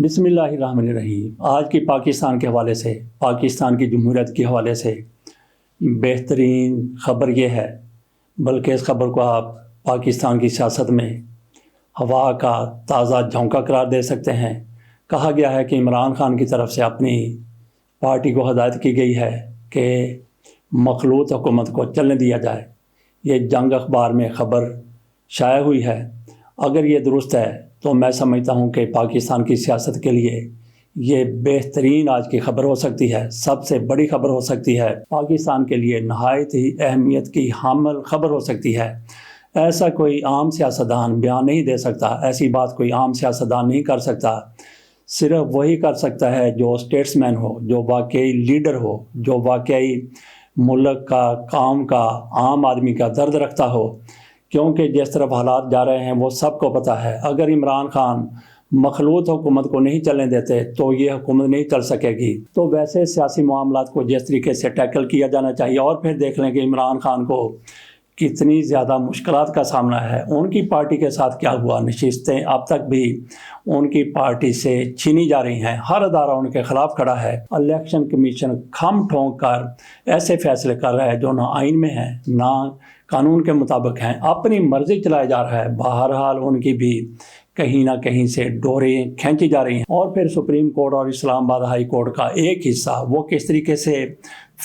بسم اللہ الرحمن الرحیم۔ آج کی پاکستان کے حوالے سے، پاکستان کی جمہوریت کے حوالے سے بہترین خبر یہ ہے، بلکہ اس خبر کو آپ پاکستان کی سیاست میں ہوا کا تازہ جھونکا قرار دے سکتے ہیں۔ کہا گیا ہے کہ عمران خان کی طرف سے اپنی پارٹی کو ہدایت کی گئی ہے کہ مخلوط حکومت کو چلنے دیا جائے۔ یہ جنگ اخبار میں خبر شائع ہوئی ہے۔ اگر یہ درست ہے تو میں سمجھتا ہوں کہ پاکستان کی سیاست کے لیے یہ بہترین آج کی خبر ہو سکتی ہے، سب سے بڑی خبر ہو سکتی ہے، پاکستان کے لیے نہایت ہی اہمیت کی حامل خبر ہو سکتی ہے۔ ایسا کوئی عام سیاستدان بیان نہیں دے سکتا، ایسی بات کوئی عام سیاستدان نہیں کر سکتا۔ صرف وہی کر سکتا ہے جو اسٹیٹس مین ہو، جو واقعی لیڈر ہو، جو واقعی ملک کا، قوم کا، عام آدمی کا درد رکھتا ہو، کیونکہ جس طرف حالات جا رہے ہیں وہ سب کو پتہ ہے۔ اگر عمران خان مخلوط حکومت کو نہیں چلنے دیتے تو یہ حکومت نہیں چل سکے گی۔ تو ویسے سیاسی معاملات کو جس طریقے سے ٹیکل کیا جانا چاہیے، اور پھر دیکھ لیں کہ عمران خان کو کتنی زیادہ مشکلات کا سامنا ہے۔ ان کی پارٹی کے ساتھ کیا ہوا، نشستیں اب تک بھی ان کی پارٹی سے چھینی جا رہی ہیں، ہر ادارہ ان کے خلاف کھڑا ہے۔ الیکشن کمیشن کھم ٹھونک کر ایسے فیصلے کر رہا ہے جو نہ آئین میں ہیں نہ قانون کے مطابق ہیں، اپنی مرضی چلایا جا رہا ہے۔ بہرحال ان کی بھی کہیں نہ کہیں سے ڈوریں کھینچی جا رہی ہیں۔ اور پھر سپریم کورٹ اور اسلام آباد ہائی کورٹ کا ایک حصہ وہ کس طریقے سے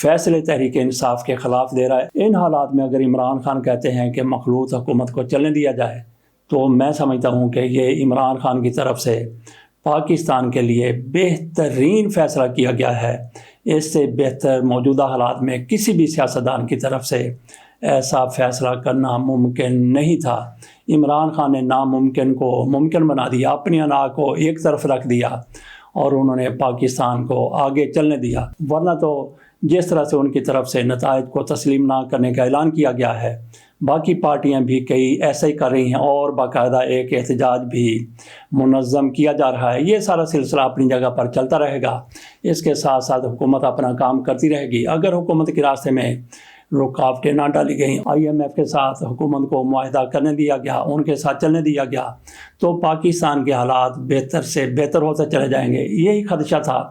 فیصلے تحریک انصاف کے خلاف دے رہا ہے۔ ان حالات میں اگر عمران خان کہتے ہیں کہ مخلوط حکومت کو چلنے دیا جائے، تو میں سمجھتا ہوں کہ یہ عمران خان کی طرف سے پاکستان کے لیے بہترین فیصلہ کیا گیا ہے۔ اس سے بہتر موجودہ حالات میں کسی بھی سیاستدان کی طرف سے ایسا فیصلہ کرنا ممکن نہیں تھا۔ عمران خان نے ناممکن کو ممکن بنا دیا، اپنی انا کو ایک طرف رکھ دیا اور انہوں نے پاکستان کو آگے چلنے دیا۔ ورنہ تو جس طرح سے ان کی طرف سے نتائج کو تسلیم نہ کرنے کا اعلان کیا گیا ہے، باقی پارٹیاں بھی کئی ایسا ہی کر رہی ہیں اور باقاعدہ ایک احتجاج بھی منظم کیا جا رہا ہے۔ یہ سارا سلسلہ اپنی جگہ پر چلتا رہے گا، اس کے ساتھ ساتھ حکومت اپنا کام کرتی رہے گی۔ اگر حکومت کے راستے میں رکاوٹیں نہ ڈالی گئیں، IMF کے ساتھ حکومت کو معاہدہ کرنے دیا گیا، ان کے ساتھ چلنے دیا گیا، تو پاکستان کے حالات بہتر سے بہتر ہوتے چلے جائیں گے۔ یہی خدشہ تھا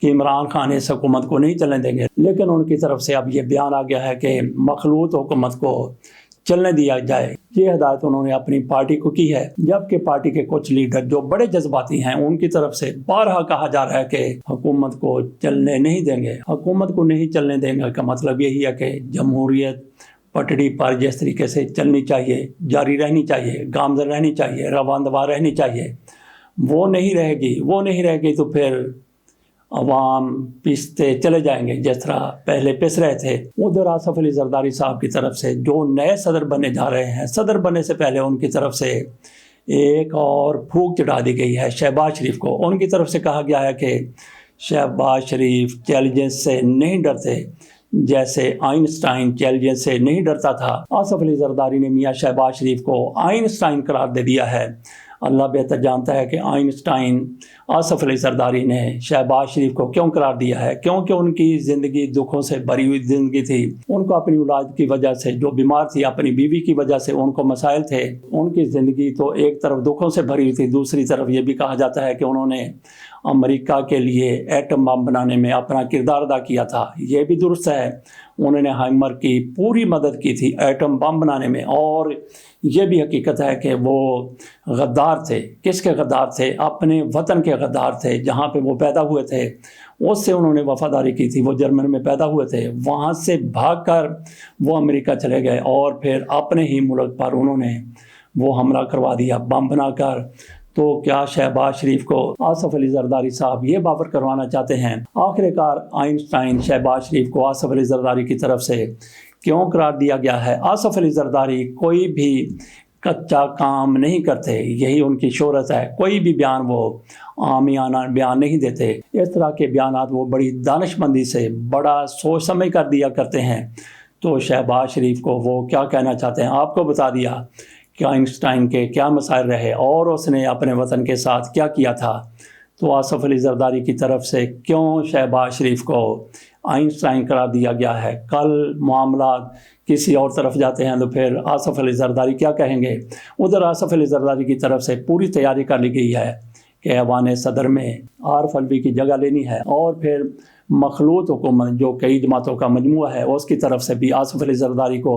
کہ عمران خان اس حکومت کو نہیں چلنے دیں گے، لیکن ان کی طرف سے اب یہ بیان آ گیا ہے کہ مخلوط حکومت کو چلنے دیا جائے۔ یہ ہدایت انہوں نے اپنی پارٹی کو کی ہے، جبکہ پارٹی کے کچھ لیڈر جو بڑے جذباتی ہیں، ان کی طرف سے بارہا کہا جا رہا ہے کہ حکومت کو چلنے نہیں دیں گے۔ حکومت کو نہیں چلنے دیں گے کا مطلب یہی ہے کہ جمہوریت پٹڑی پر جس طریقے سے چلنی چاہیے، جاری رہنی چاہیے، گامزن رہنی چاہیے، رواندوار رہنی چاہیے، وہ نہیں رہے گی۔ وہ نہیں رہے گی تو پھر عوام پستے چلے جائیں گے جس طرح پہلے پس رہے تھے۔ ادھر آصف علی زرداری صاحب کی طرف سے جو نئے صدر بننے جا رہے ہیں، صدر بننے سے پہلے ان کی طرف سے ایک اور پھونک چڑھا دی گئی ہے شہباز شریف کو۔ ان کی طرف سے کہا گیا ہے کہ شہباز شریف چیلنجز سے نہیں ڈرتے، جیسے آئنسٹائن چیلنجز سے نہیں ڈرتا تھا۔ آصف علی زرداری نے میاں شہباز شریف کو آئنسٹائن قرار دے دیا ہے۔ اللہ بہتر جانتا ہے کہ آئنسٹائن آصف علی زرداری نے شہباز شریف کو کیوں قرار دیا ہے، کیونکہ ان کی زندگی دکھوں سے بھری ہوئی زندگی تھی۔ ان کو اپنی اولاد کی وجہ سے، جو بیمار تھی، اپنی بیوی کی وجہ سے ان کو مسائل تھے۔ ان کی زندگی تو ایک طرف دکھوں سے بھری ہوئی تھی، دوسری طرف یہ بھی کہا جاتا ہے کہ انہوں نے امریکہ کے لیے ایٹم بم بنانے میں اپنا کردار ادا کیا تھا۔ یہ بھی درست ہے، انہوں نے ہائمر کی پوری مدد کی تھی ایٹم بم بنانے میں۔ اور یہ بھی حقیقت ہے کہ وہ غدار تھے۔ کس کے غدار تھے؟ اپنے وطن کے غدار تھے، جہاں پہ وہ پیدا ہوئے تھے اس سے انہوں نے وفاداری کی تھی۔ وہ جرمن میں پیدا ہوئے تھے، وہاں سے بھاگ کر وہ امریکہ چلے گئے اور پھر اپنے ہی ملک پر انہوں نے وہ حملہ کروا دیا بم بنا کر۔ تو کیا شہباز شریف کو آصف علی زرداری صاحب یہ باور کروانا چاہتے ہیں؟ آخر کار آئنسٹائن شہباز شریف کو آصف علی زرداری کی طرف سے کیوں قرار دیا گیا ہے؟ آصف علی زرداری کوئی بھی کچا کام نہیں کرتے، یہی ان کی شہرت ہے۔ کوئی بھی بیان وہ عامیانہ بیان نہیں دیتے، اس طرح کے بیانات وہ بڑی دانش مندی سے، بڑا سوچ سمجھ کر دیا کرتے ہیں۔ تو شہباز شریف کو وہ کیا کہنا چاہتے ہیں آپ کو بتا دیا کہ آئنسٹائن کے کیا مسائل رہے اور اس نے اپنے وطن کے ساتھ کیا کیا تھا۔ تو آصف علی زرداری کی طرف سے کیوں شہباز شریف کو آئنسٹائن قرار دیا گیا ہے؟ کل معاملات کسی اور طرف جاتے ہیں تو پھر آصف علی زرداری کیا کہیں گے؟ ادھر آصف علی زرداری کی طرف سے پوری تیاری کر لی گئی ہے کہ ایوان صدر میں عارف علوی کی جگہ لینی ہے، اور پھر مخلوط حکومت جو کئی جماعتوں کا مجموعہ ہے اس کی طرف سے بھی آصف علی زرداری کو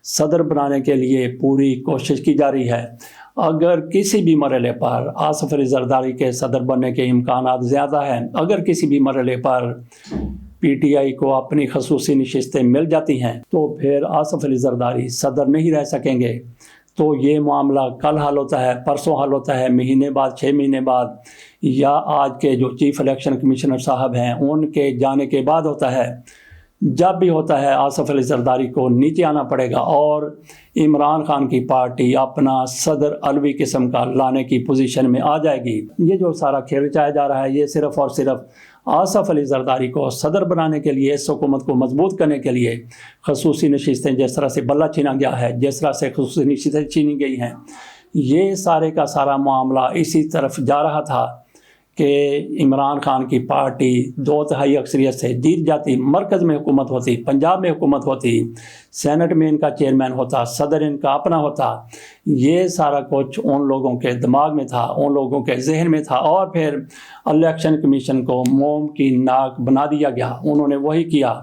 صدر بنانے کے لیے پوری کوشش کی جا رہی ہے۔ اگر کسی بھی مرحلے پر آصف علی زرداری کے صدر بننے کے امکانات زیادہ ہیں، اگر کسی بھی مرحلے پر پی ٹی آئی کو اپنی خصوصی نشستیں مل جاتی ہیں تو پھر آصف علی زرداری صدر نہیں رہ سکیں گے۔ تو یہ معاملہ کل حل ہوتا ہے، پرسوں حل ہوتا ہے، مہینے بعد، 6 مہینے بعد، یا آج کے جو چیف الیکشن کمشنر صاحب ہیں ان کے جانے کے بعد ہوتا ہے۔ جب بھی ہوتا ہے آصف علی زرداری کو نیچے آنا پڑے گا اور عمران خان کی پارٹی اپنا صدر علوی قسم کا لانے کی پوزیشن میں آ جائے گی۔ یہ جو سارا کھیل رچایا جا رہا ہے یہ صرف اور صرف آصف علی زرداری کو صدر بنانے کے لیے، اس حکومت کو مضبوط کرنے کے لیے خصوصی نشستیں جس طرح سے بلہ چھینا گیا ہے، جس طرح سے خصوصی نشستیں چھینی گئی ہیں، یہ سارے کا سارا معاملہ اسی طرف جا رہا تھا کہ عمران خان کی پارٹی 2/3 اکثریت سے جیت جاتی، مرکز میں حکومت ہوتی، پنجاب میں حکومت ہوتی، سینٹ میں ان کا چیئرمین ہوتا، صدر ان کا اپنا ہوتا۔ یہ سارا کچھ ان لوگوں کے دماغ میں تھا، ان لوگوں کے ذہن میں تھا، اور پھر الیکشن کمیشن کو موم کی ناک بنا دیا گیا۔ انہوں نے وہی کیا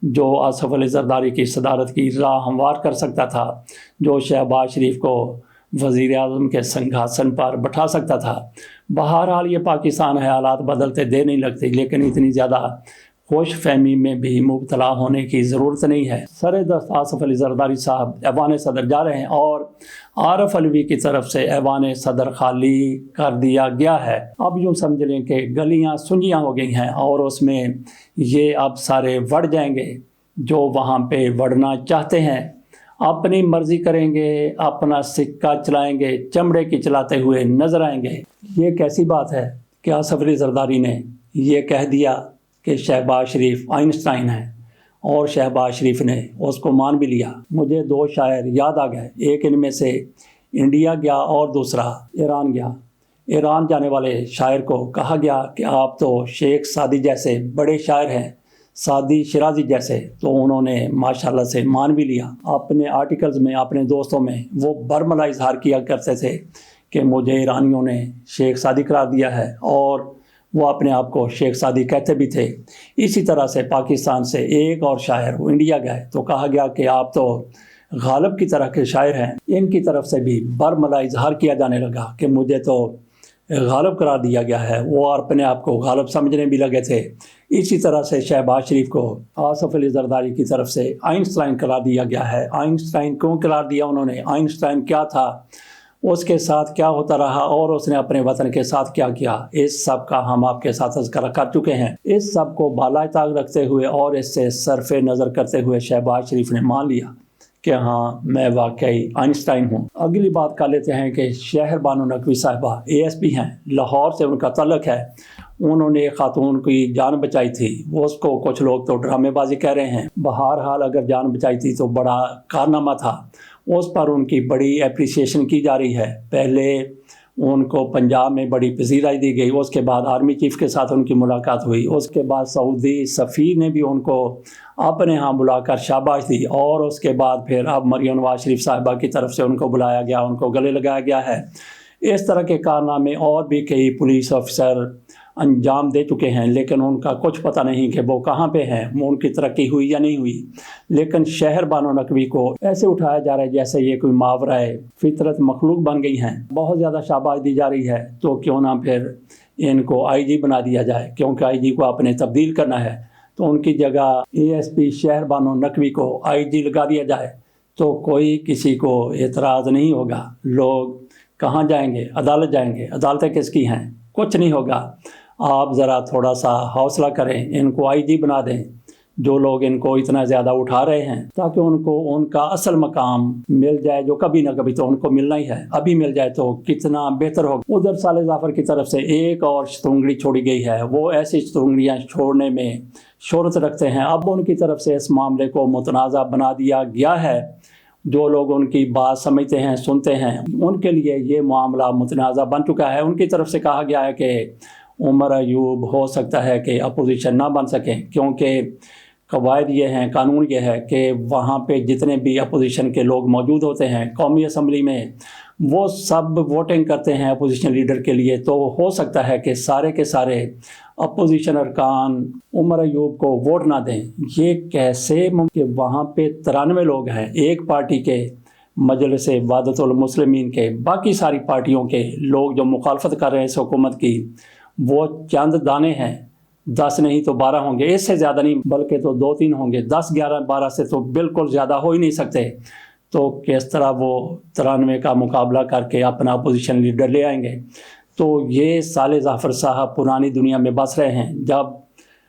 جو آصف علی زرداری کی صدارت کی راہ ہموار کر سکتا تھا، جو شہباز شریف کو وزیر اعظم کے سنگھاسن پر بٹھا سکتا تھا۔ بہرحال یہ پاکستان ہے، حالات بدلتے دیر نہیں لگتے، لیکن اتنی زیادہ خوش فہمی میں بھی مبتلا ہونے کی ضرورت نہیں ہے۔ سر دست آصف علی زرداری صاحب ایوان صدر جا رہے ہیں اور عارف علوی کی طرف سے ایوان صدر خالی کر دیا گیا ہے۔ اب یوں سمجھ لیں کہ گلیاں سنجیاں ہو گئی ہیں اور اس میں یہ اب سارے وڑ جائیں گے جو وہاں پہ وڑنا چاہتے ہیں، اپنی مرضی کریں گے، اپنا سکہ چلائیں گے، چمڑے کی چلاتے ہوئے نظر آئیں گے۔ یہ کیسی بات ہے کہ آصف علی زرداری نے یہ کہہ دیا کہ شہباز شریف آئنسٹائن ہے، اور شہباز شریف نے اس کو مان بھی لیا۔ مجھے 2 شاعر یاد آ گئے، ایک ان میں سے انڈیا گیا اور دوسرا ایران گیا۔ ایران جانے والے شاعر کو کہا گیا کہ آپ تو شیخ سعدی جیسے بڑے شاعر ہیں، سعدی شیرازی جیسے، تو انہوں نے ماشاءاللہ سے مان بھی لیا۔ اپنے آرٹیکلز میں، اپنے دوستوں میں وہ برملا اظہار کیا کرتے تھے کہ مجھے ایرانیوں نے شیخ سعدی قرار دیا ہے، اور وہ اپنے آپ کو شیخ سعدی کہتے بھی تھے۔ اسی طرح سے پاکستان سے ایک اور شاعر وہ انڈیا گئے تو کہا گیا کہ آپ تو غالب کی طرح کے شاعر ہیں۔ ان کی طرف سے بھی برملا اظہار کیا جانے لگا کہ مجھے تو غالب قرار دیا گیا ہے، وہ اپنے آپ کو غالب سمجھنے بھی لگے تھے۔ اسی طرح سے شہباز شریف کو آصف علی زرداری کی طرف سے آئنسٹائن قرار دیا گیا ہے۔ آئنسٹائن کیوں قرار دیا انہوں نے؟ آئنسٹائن کیا تھا، اس کے ساتھ کیا ہوتا رہا، اور اس نے اپنے وطن کے ساتھ کیا کیا، اس سب کا ہم آپ کے ساتھ تذکرہ کر چکے ہیں۔ اس سب کو بالائے طاق رکھتے ہوئے اور اس سے صرف نظر کرتے ہوئے شہباز شریف نے مان لیا کہ ہاں میں واقعی آئنسٹائن ہوں۔ اگلی بات کر لیتے ہیں کہ شہر بانو نقوی صاحبہ ASP ہیں، لاہور سے ان کا تعلق ہے۔ انہوں نے ایک خاتون کی جان بچائی تھی، وہ اس کو کچھ لوگ تو ڈرامے بازی کہہ رہے ہیں، بہرحال اگر جان بچائی تھی تو بڑا کارنامہ تھا، اس پر ان کی بڑی اپریسیشن کی جا رہی ہے۔ پہلے ان کو پنجاب میں بڑی پذیرائی دی گئی، اس کے بعد آرمی چیف کے ساتھ ان کی ملاقات ہوئی، اس کے بعد سعودی سفیر نے بھی ان کو اپنے ہاں بلا کر شاباش دی، اور اس کے بعد پھر اب مریم نواز شریف صاحبہ کی طرف سے ان کو بلایا گیا، ان کو گلے لگایا گیا ہے۔ اس طرح کے کارنامے اور بھی کئی پولیس افسر انجام دے چکے ہیں، لیکن ان کا کچھ پتہ نہیں کہ وہ کہاں پہ ہیں، ان کی ترقی ہوئی یا نہیں ہوئی۔ لیکن شہر بانو نقوی کو ایسے اٹھایا جا رہا ہے جیسے یہ کوئی ماورا فطرت مخلوق بن گئی ہیں، بہت زیادہ شاباش دی جا رہی ہے۔ تو کیوں نہ پھر ان کو IG بنا دیا جائے، کیونکہ IG کو آپ نے تبدیل کرنا ہے، تو ان کی جگہ ASP شہر بانو نقوی کو IG لگا دیا جائے تو کوئی کسی کو اعتراض نہیں ہوگا۔ لوگ کہاں جائیں گے؟ عدالت جائیں گے۔ عدالتیں کس کی ہیں؟ کچھ نہیں ہوگا۔ آپ ذرا تھوڑا سا حوصلہ کریں، ان کو IG بنا دیں، جو لوگ ان کو اتنا زیادہ اٹھا رہے ہیں، تاکہ ان کو ان کا اصل مقام مل جائے جو کبھی نہ کبھی تو ان کو ملنا ہی ہے۔ ابھی مل جائے تو کتنا بہتر ہوگا۔ ادھر صالح ظفر کی طرف سے ایک اور شتونگڑی چھوڑی گئی ہے، وہ ایسی شتونگڑیاں چھوڑنے میں شہرت رکھتے ہیں۔ اب ان کی طرف سے اس معاملے کو متنازع بنا دیا گیا ہے۔ جو لوگ ان کی بات سمجھتے ہیں، سنتے ہیں، ان کے لیے یہ معاملہ متنازع بن چکا ہے۔ ان کی طرف سے کہا گیا ہے کہ عمر ایوب ہو سکتا ہے کہ اپوزیشن نہ بن سکیں، کیونکہ قواعد یہ ہیں، قانون یہ ہے کہ وہاں پہ جتنے بھی اپوزیشن کے لوگ موجود ہوتے ہیں قومی اسمبلی میں، وہ سب ووٹنگ کرتے ہیں اپوزیشن لیڈر کے لیے، تو ہو سکتا ہے کہ سارے کے سارے اپوزیشن ارکان عمر ایوب کو ووٹ نہ دیں۔ یہ کیسے ممکن؟ وہاں پہ 93 لوگ ہیں، ایک پارٹی کے مجلس وحدت المسلمین کے، باقی ساری پارٹیوں کے لوگ جو مخالفت کر رہے ہیں اس حکومت کی، وہ چند دانے ہیں، 10 نہیں تو 12 ہوں گے، اس سے زیادہ نہیں، بلکہ تو 2-3 ہوں گے، 10 11 12 سے تو بالکل زیادہ ہو ہی نہیں سکتے۔ تو کس طرح وہ 93 کا مقابلہ کر کے اپنا اپوزیشن لیڈر لے آئیں گے؟ تو یہ صالح ظفر صاحب پرانی دنیا میں بس رہے ہیں، جب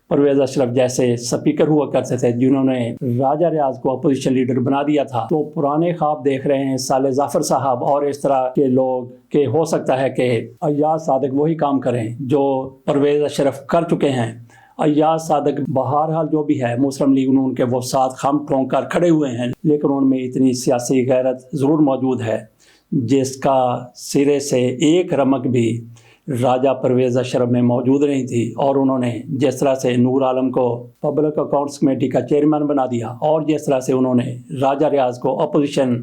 پرویز اشرف جیسے سپیکر ہوا کرتے تھے جنہوں نے راجہ ریاض کو اپوزیشن لیڈر بنا دیا تھا، تو پرانے خواب دیکھ رہے ہیں صالح ظفر صاحب اور اس طرح کے لوگ کہ ہو سکتا ہے کہ ایاز صادق وہی کام کریں جو پرویز اشرف کر چکے ہیں۔ ایاز صادق بہرحال جو بھی ہے مسلم لیگ نون کے وہ ساتھ خم ٹھونک کر کھڑے ہوئے ہیں، لیکن ان میں اتنی سیاسی غیرت ضرور موجود ہے جس کا سرے سے ایک رمق بھی راجہ پرویز اشرف میں موجود نہیں تھی۔ اور انہوں نے جس طرح سے نور عالم کو پبلک اکاؤنٹس کمیٹی کا چیئرمین بنا دیا اور جس طرح سے انہوں نے راجہ ریاض کو اپوزیشن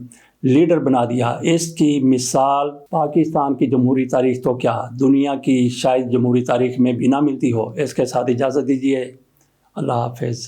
لیڈر بنا دیا، اس کی مثال پاکستان کی جمہوری تاریخ تو کیا دنیا کی شاید جمہوری تاریخ میں بھی نہ ملتی ہو۔ اس کے ساتھ اجازت دیجیے، اللہ حافظ۔